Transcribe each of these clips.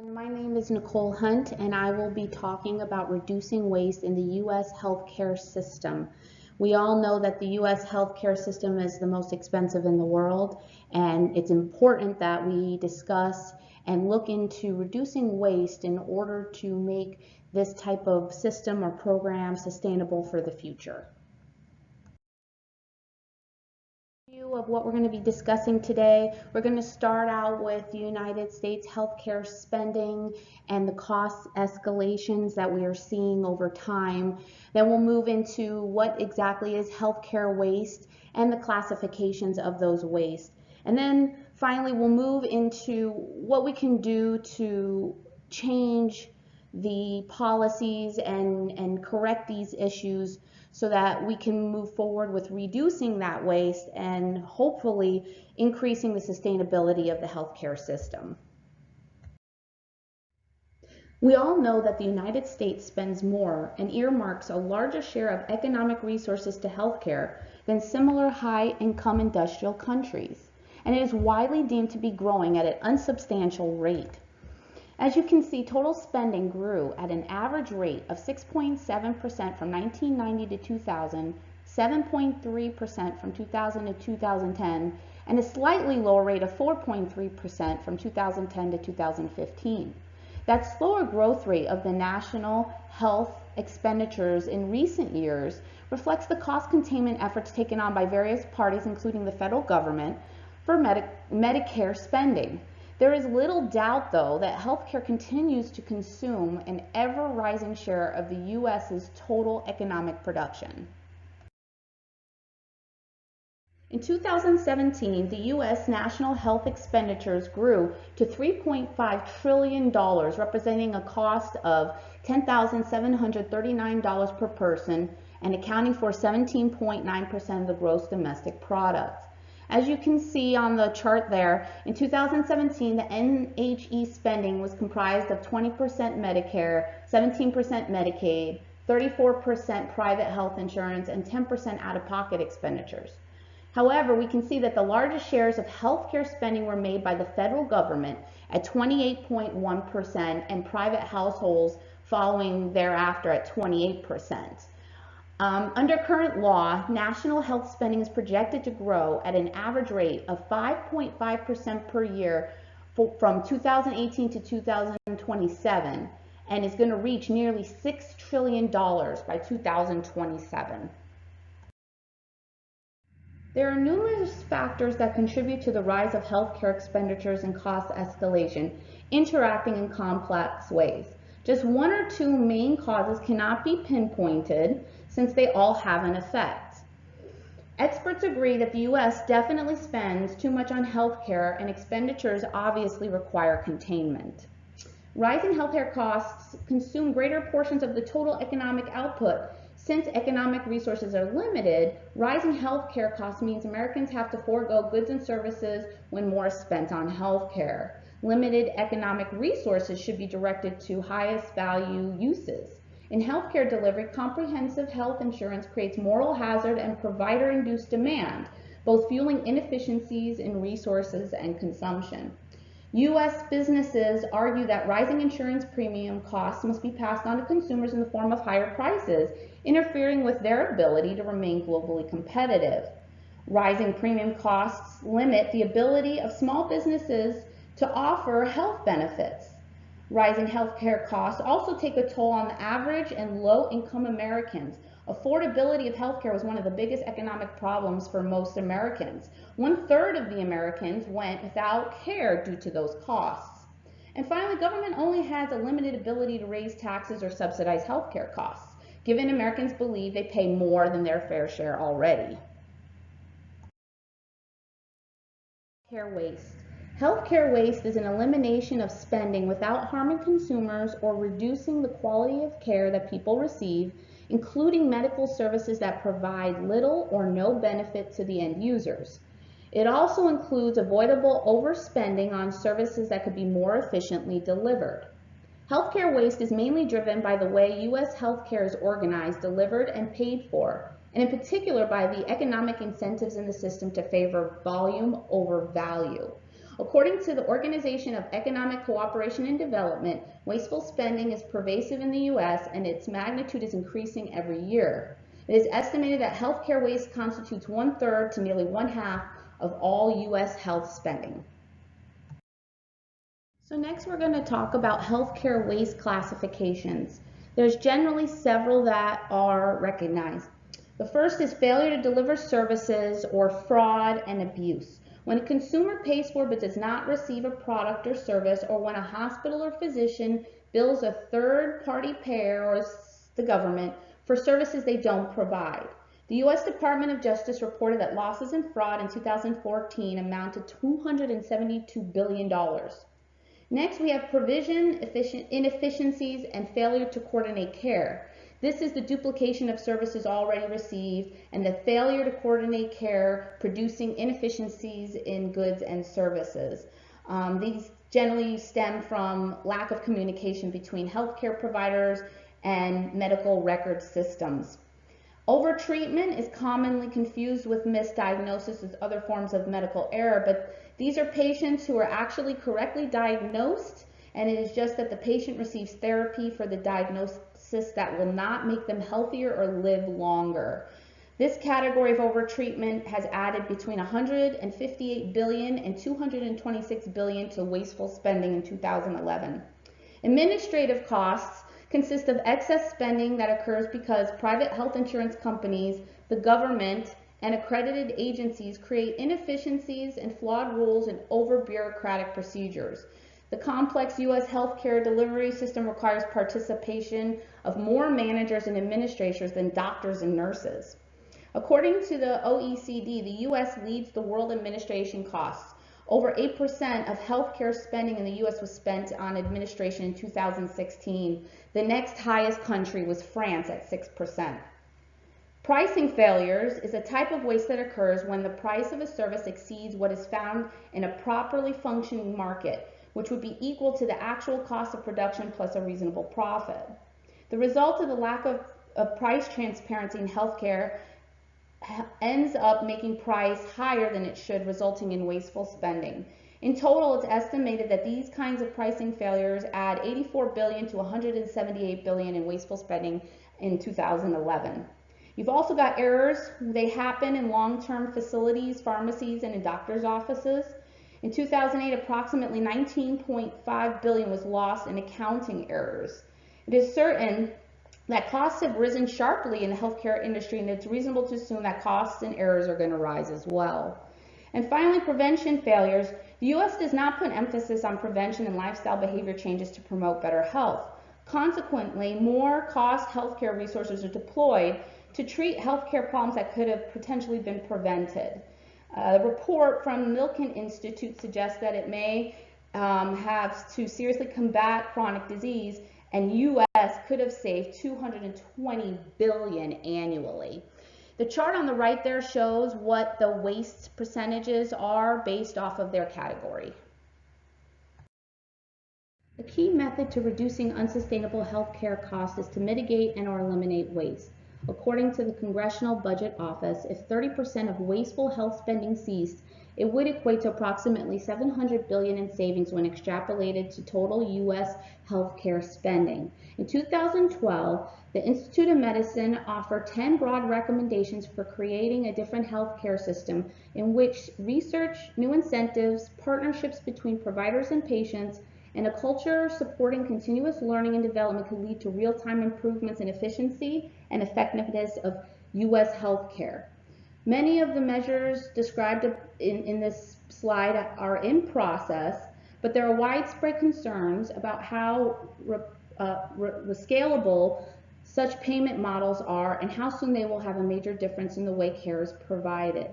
My name is Nicole Hunt, and I will be talking about reducing waste in the U.S. healthcare system. We all know that the U.S. healthcare system is the most expensive in the world, and it's important that we discuss and look into reducing waste in order to make this type of system or program sustainable for the future. Of what we're going to be discussing today. We're going to start out with the United States healthcare spending and the cost escalations that we are seeing over time. Then we'll move into what exactly is healthcare waste and the classifications of those waste. And then finally we'll move into what we can do to change the policies and correct these issues so that we can move forward with reducing that waste and hopefully increasing the sustainability of the healthcare system. We all know that the United States spends more and earmarks a larger share of economic resources to healthcare than similar high-income industrial countries, and it is widely deemed to be growing at an unsubstantial rate. As you can see, total spending grew at an average rate of 6.7% from 1990 to 2000, 7.3% from 2000 to 2010, and a slightly lower rate of 4.3% from 2010 to 2015. That slower growth rate of the national health expenditures in recent years reflects the cost containment efforts taken on by various parties, including the federal government, for Medicare spending. There is little doubt, though, that healthcare continues to consume an ever-rising share of the U.S.'s total economic production. In 2017, the U.S. national health expenditures grew to $3.5 trillion, representing a cost of $10,739 per person and accounting for 17.9% of the gross domestic product. As you can see on the chart there, in 2017, the NHE spending was comprised of 20% Medicare, 17% Medicaid, 34% private health insurance, and 10% out-of-pocket expenditures. However, we can see that the largest shares of healthcare spending were made by the federal government at 28.1% and private households following thereafter at 28%. Under current law, national health spending is projected to grow at an average rate of 5.5% per year from 2018 to 2027 and is going to reach nearly $6 trillion by 2027. There are numerous factors that contribute to the rise of healthcare expenditures and cost escalation, interacting in complex ways. Just one or two main causes cannot be pinpointed since they all have an effect. Experts agree that the U.S. definitely spends too much on healthcare, and expenditures obviously require containment. Rising healthcare costs consume greater portions of the total economic output. Since economic resources are limited, rising healthcare costs means Americans have to forego goods and services when more is spent on healthcare. Limited economic resources should be directed to highest value uses. In healthcare delivery, comprehensive health insurance creates moral hazard and provider-induced demand, both fueling inefficiencies in resources and consumption. U.S. businesses argue that rising insurance premium costs must be passed on to consumers in the form of higher prices, interfering with their ability to remain globally competitive. Rising premium costs limit the ability of small businesses to offer health benefits. Rising healthcare costs also take a toll on the average and low-income Americans. Affordability of healthcare was one of the biggest economic problems for most Americans. 1/3 of the Americans went without care due to those costs. And finally, government only has a limited ability to raise taxes or subsidize healthcare costs, given Americans believe they pay more than their fair share already. Healthcare waste. Healthcare waste is an elimination of spending without harming consumers or reducing the quality of care that people receive, including medical services that provide little or no benefit to the end users. It also includes avoidable overspending on services that could be more efficiently delivered. Healthcare waste is mainly driven by the way U.S. healthcare is organized, delivered, and paid for, and in particular by the economic incentives in the system to favor volume over value. According to the Organization of Economic Cooperation and Development, wasteful spending is pervasive in the U.S. and its magnitude is increasing every year. It is estimated that healthcare waste constitutes 1/3 to nearly 1/2 of all U.S. health spending. So next we're going to talk about healthcare waste classifications. There's generally several that are recognized. The first is failure to deliver services or fraud and abuse. When a consumer pays for but does not receive a product or service, or when a hospital or physician bills a third-party payer or the government for services they don't provide. The U.S. Department of Justice reported that losses and fraud in 2014 amounted to $272 billion. Next, we have provision inefficiencies and failure to coordinate care. This is the duplication of services already received and the failure to coordinate care, producing inefficiencies in goods and services. These generally stem from lack of communication between healthcare providers and medical record systems. Overtreatment is commonly confused with misdiagnosis as other forms of medical error, but these are patients who are actually correctly diagnosed, and it is just that the patient receives therapy for the diagnosis that will not make them healthier or live longer. This category of overtreatment has added between $158 billion and $226 billion to wasteful spending in 2011. Administrative costs consist of excess spending that occurs because private health insurance companies, the government, and accredited agencies create inefficiencies and flawed rules and over-bureaucratic procedures. The complex U.S. healthcare delivery system requires participation of more managers and administrators than doctors and nurses. According to the OECD, the U.S. leads the world administration costs. Over 8% of healthcare spending in the U.S. was spent on administration in 2016. The next highest country was France at 6%. Pricing failures is a type of waste that occurs when the price of a service exceeds what is found in a properly functioning market, which would be equal to the actual cost of production plus a reasonable profit. The result of the lack of price transparency in healthcare ends up making price higher than it should, resulting in wasteful spending. In total, it's estimated that these kinds of pricing failures add $84 billion to $178 billion in wasteful spending in 2011. You've also got errors. They happen in long-term facilities, pharmacies, and in doctors' offices. In 2008, approximately $19.5 billion was lost in accounting errors. It is certain that costs have risen sharply in the healthcare industry, and it's reasonable to assume that costs and errors are going to rise as well. And finally, prevention failures. The U.S. does not put emphasis on prevention and lifestyle behavior changes to promote better health. Consequently, more cost healthcare resources are deployed to treat healthcare problems that could have potentially been prevented. A report from the Milken Institute suggests that it may have to seriously combat chronic disease, and U.S. could have saved $220 billion annually. The chart on the right there shows what the waste percentages are based off of their category. The key method to reducing unsustainable healthcare costs is to mitigate and or eliminate waste. According to the Congressional Budget Office, if 30% of wasteful health spending ceased, it would equate to approximately $700 billion in savings when extrapolated to total U.S. healthcare spending. In 2012, the Institute of Medicine offered 10 broad recommendations for creating a different healthcare system in which research, new incentives, partnerships between providers and patients, and a culture supporting continuous learning and development could lead to real-time improvements in efficiency and effectiveness of U.S. healthcare. Many of the measures described in this slide are in process, but there are widespread concerns about how scalable such payment models are and how soon they will have a major difference in the way care is provided.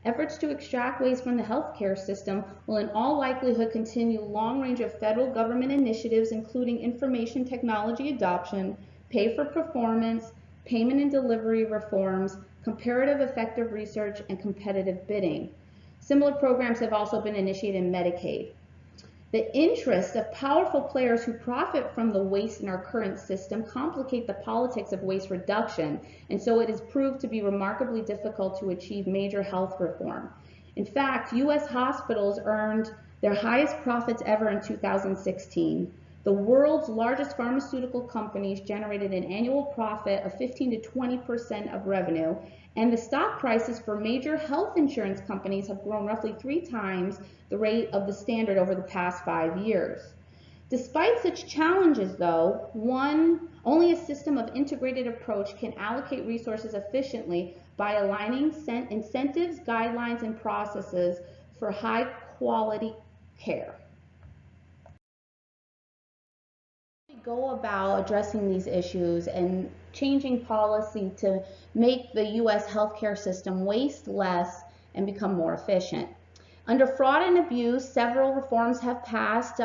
Efforts to extract waste from the healthcare system will in all likelihood continue a long range of federal government initiatives, including information technology adoption, pay for performance, payment and delivery reforms, comparative effective research, and competitive bidding. Similar programs have also been initiated in Medicaid. The interests of powerful players who profit from the waste in our current system complicate the politics of waste reduction, and so it is proved to be remarkably difficult to achieve major health reform. In fact, U.S. hospitals earned their highest profits ever in 2016. The world's largest pharmaceutical companies generated an annual profit of 15 to 20% of revenue, and the stock prices for major health insurance companies have grown roughly 3 times the rate of the standard over the past 5 years. Despite such challenges, though, only a system of integrated approach can allocate resources efficiently by aligning incentives, guidelines, and processes for high quality care. We go about addressing these issues and changing policy to make the U.S. healthcare system waste less and become more efficient. Under fraud and abuse, several reforms have passed,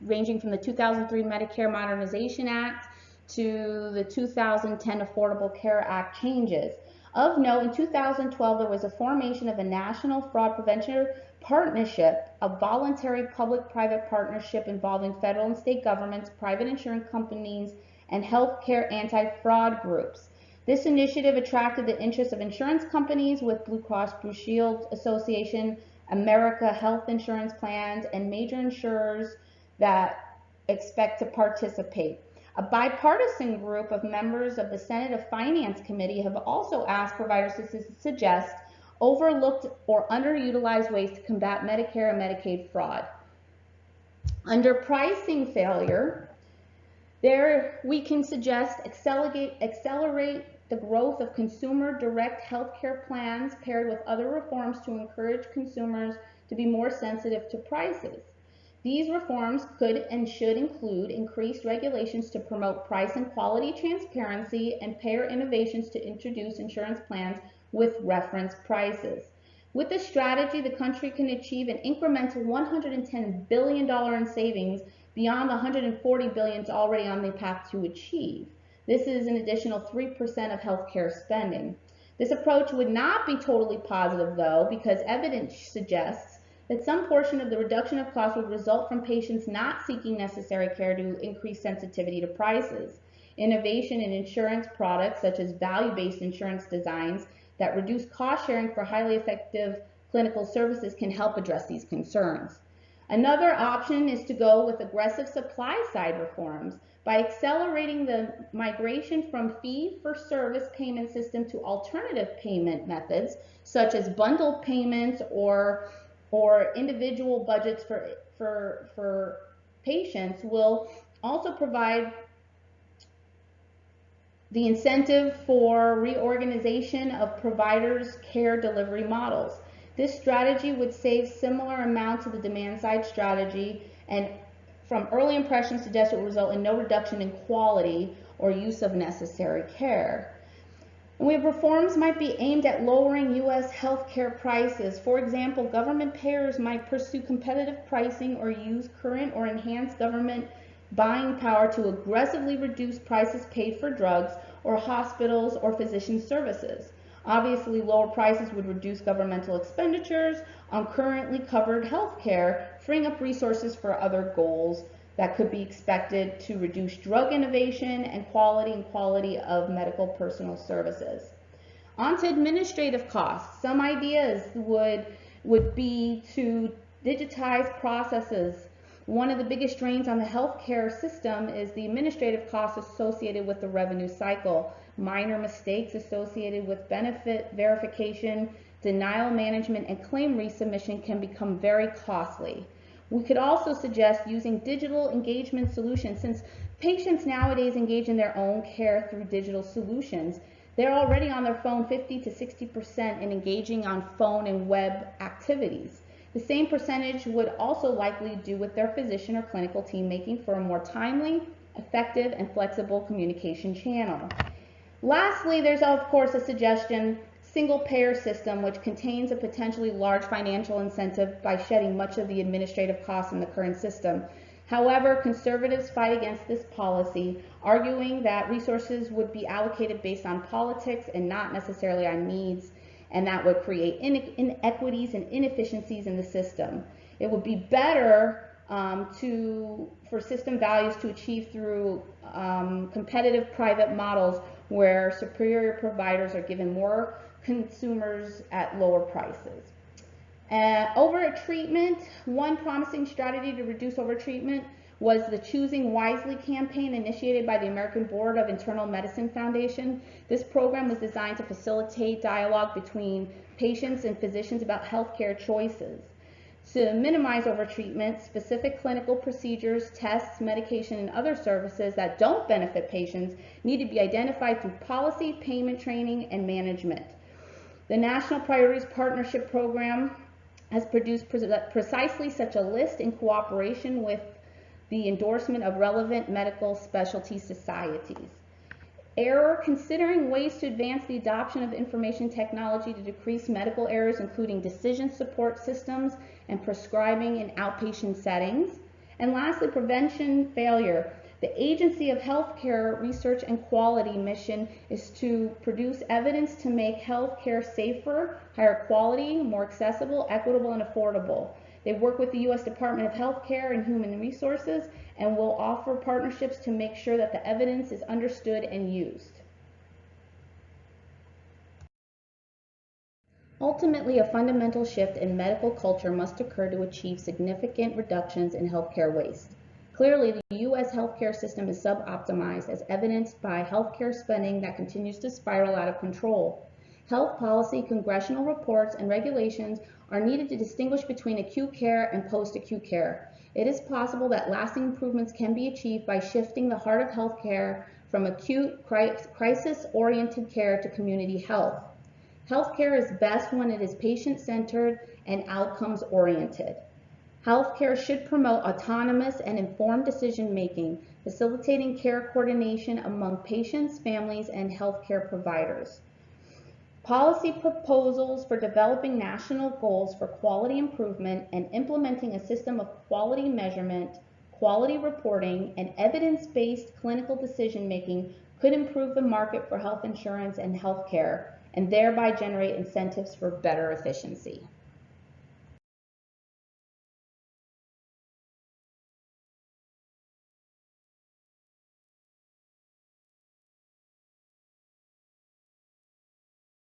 ranging from the 2003 Medicare Modernization Act to the 2010 Affordable Care Act changes. Of note, in 2012, there was a formation of a National Fraud Prevention Partnership, a voluntary public-private partnership involving federal and state governments, private insurance companies, and healthcare anti-fraud groups. This initiative attracted the interest of insurance companies with Blue Cross Blue Shield Association, America Health Insurance Plans, and major insurers that expect to participate. A bipartisan group of members of the Senate Finance Committee have also asked providers to suggest overlooked or underutilized ways to combat Medicare and Medicaid fraud. Under pricing failure, we can suggest accelerate the growth of consumer direct healthcare plans paired with other reforms to encourage consumers to be more sensitive to prices. These reforms could and should include increased regulations to promote price and quality transparency and payer innovations to introduce insurance plans with reference prices. With this strategy, the country can achieve an incremental $110 billion in savings beyond the $140 billion already on the path to achieve. This is an additional 3% of healthcare spending. This approach would not be totally positive, though, because evidence suggests that some portion of the reduction of costs would result from patients not seeking necessary care to increase sensitivity to prices. Innovation in insurance products, such as value-based insurance designs that reduce cost sharing for highly effective clinical services, can help address these concerns. Another option is to go with aggressive supply-side reforms by accelerating the migration from fee-for-service payment system to alternative payment methods, such as bundled payments or individual budgets for patients, will also provide the incentive for reorganization of providers' care delivery models. This strategy would save similar amounts to the demand-side strategy, and from early impressions suggest it will result in no reduction in quality or use of necessary care. And we have reforms might be aimed at lowering U.S. healthcare prices. For example, government payers might pursue competitive pricing or use current or enhanced government buying power to aggressively reduce prices paid for drugs or hospitals or physician services. Obviously, lower prices would reduce governmental expenditures on currently covered health care, freeing up resources for other goals that could be expected to reduce drug innovation and quality of medical personal services. On to administrative costs. Some ideas would be to digitize processes. One of the biggest drains on the healthcare system is the administrative costs associated with the revenue cycle. Minor mistakes associated with benefit verification, denial management, and claim resubmission can become very costly. We could also suggest using digital engagement solutions. Since patients nowadays engage in their own care through digital solutions, they're already on their phone 50 to 60% and engaging on phone and web activities. The same percentage would also likely do with their physician or clinical team, making for a more timely, effective, and flexible communication channel. Lastly, there's of course a suggestion, single payer system, which contains a potentially large financial incentive by shedding much of the administrative costs in the current system. However, conservatives fight against this policy, arguing that resources would be allocated based on politics and not necessarily on needs, and that would create inequities and inefficiencies in the system. It would be better for system values to achieve through competitive private models where superior providers are given more consumers at lower prices. Overtreatment. One promising strategy to reduce overtreatment was the Choosing Wisely campaign initiated by the American Board of Internal Medicine Foundation. This program was designed to facilitate dialogue between patients and physicians about healthcare choices. To minimize overtreatment, specific clinical procedures, tests, medication, and other services that don't benefit patients need to be identified through policy, payment training, and management. The National Priorities Partnership Program has produced precisely such a list in cooperation with the endorsement of relevant medical specialty societies. Error. Considering ways to advance the adoption of information technology to decrease medical errors, including decision support systems and prescribing in outpatient settings. And lastly, prevention failure. The Agency of Healthcare Research and Quality mission is to produce evidence to make healthcare safer, higher quality, more accessible, equitable, and affordable. They work with the U.S. Department of Healthcare and Human Resources and will offer partnerships to make sure that the evidence is understood and used. Ultimately, a fundamental shift in medical culture must occur to achieve significant reductions in healthcare waste. Clearly, the U.S. healthcare system is sub-optimized, as evidenced by healthcare spending that continues to spiral out of control. Health policy, congressional reports, and regulations are needed to distinguish between acute care and post-acute care. It is possible that lasting improvements can be achieved by shifting the heart of healthcare from acute, crisis-oriented care to community health. Healthcare is best when it is patient-centered and outcomes-oriented. Healthcare should promote autonomous and informed decision-making, facilitating care coordination among patients, families, and healthcare providers. Policy proposals for developing national goals for quality improvement and implementing a system of quality measurement, quality reporting, and evidence-based clinical decision-making could improve the market for health insurance and healthcare, and thereby generate incentives for better efficiency.